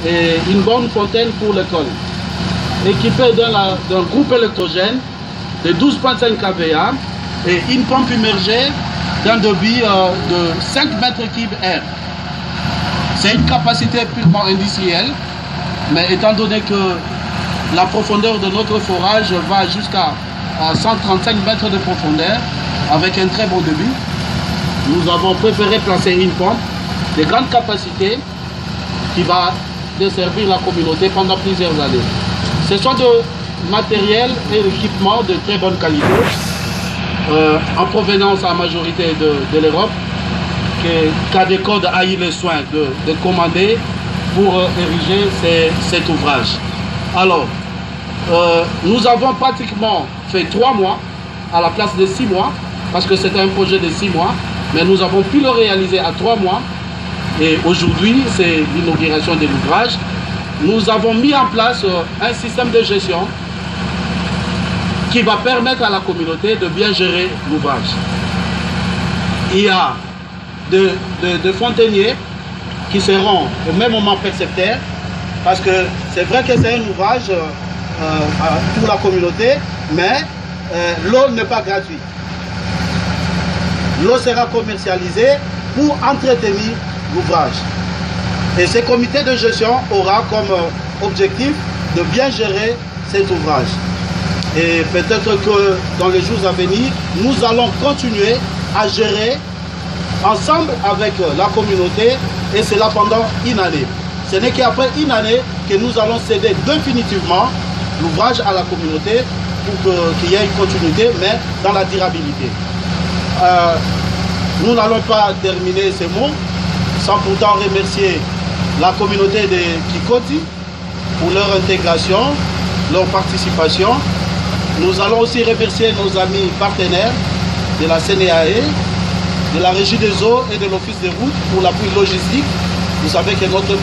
et une bonne fontaine pour l'école. Équipée d'un groupe électrogène de 12,5 kVA et une pompe immergée d'un débit de 5 mètres cubes air. C'est une capacité purement industrielle, mais étant donné que la profondeur de notre forage va jusqu'à 135 mètres de profondeur avec un très bon débit, nous avons préféré placer une pompe de grande capacité qui va desservir la communauté pendant plusieurs années. Ce sont de matériel et d'équipement de très bonne qualité, en provenance en majorité de l'Europe, qu'Adecode a eu le soin de commander pour ériger cet ouvrage. Alors, nous avons pratiquement fait 3 mois à la place de 6 mois, parce que c'était un projet de 6 mois, mais nous avons pu le réaliser à 3 mois. Et aujourd'hui, c'est l'inauguration de l'ouvrage. Nous avons mis en place un système de gestion qui va permettre à la communauté de bien gérer l'ouvrage. Il y a de fontainiers qui seront au même moment percepteurs, parce que c'est vrai que c'est un ouvrage pour la communauté, mais l'eau n'est pas gratuite. L'eau sera commercialisée pour entretenir l'ouvrage. Et ce comité de gestion aura comme objectif de bien gérer cet ouvrage. Et peut-être que dans les jours à venir, nous allons continuer à gérer ensemble avec la communauté, et cela pendant une année. Ce n'est qu'après une année que nous allons céder définitivement l'ouvrage à la communauté pour qu'il y ait une continuité, mais dans la durabilité. Nous n'allons pas terminer ces mots sans pourtant remercier la communauté de Kikoti pour leur intégration, leur participation. Nous allons aussi remercier nos amis partenaires de la CNAE, de la Régie des eaux et de l'Office des routes pour l'appui logistique. Vous savez que notre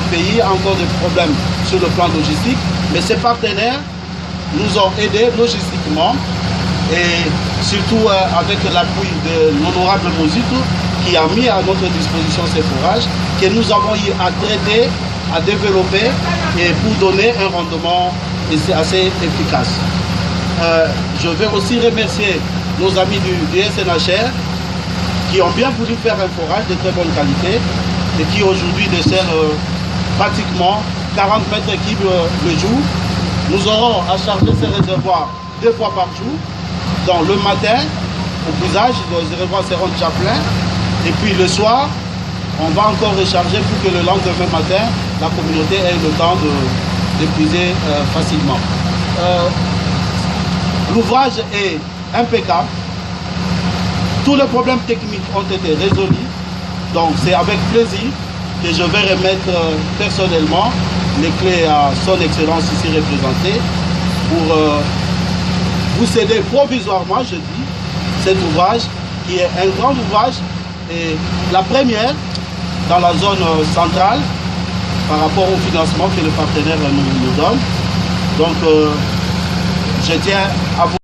pays a encore des problèmes sur le plan logistique, mais ces partenaires nous ont aidés logistiquement, et surtout avec l'appui de l'honorable Mozito qui a mis à notre disposition ces forages que nous avons eu à traiter, à développer et pour donner un rendement assez efficace. Je vais aussi remercier nos amis du SNHR qui ont bien voulu faire un forage de très bonne qualité et qui aujourd'hui dessert pratiquement 40 mètres cubes le jour. Nous aurons à charger ces réservoirs 2 fois par jour. Donc le matin, au puisage, les réservoirs seront déjà pleins. Et puis le soir, on va encore recharger pour que le lendemain matin, la communauté ait le temps d'épuiser facilement. L'ouvrage est impeccable. Tous les problèmes techniques ont été résolus. Donc c'est avec plaisir que je vais remettre personnellement les clés à son excellence ici représentée pour vous céder provisoirement, je dis, cet ouvrage qui est un grand ouvrage et la première dans la zone centrale par rapport au financement que le partenaire nous donne. Donc je tiens à vous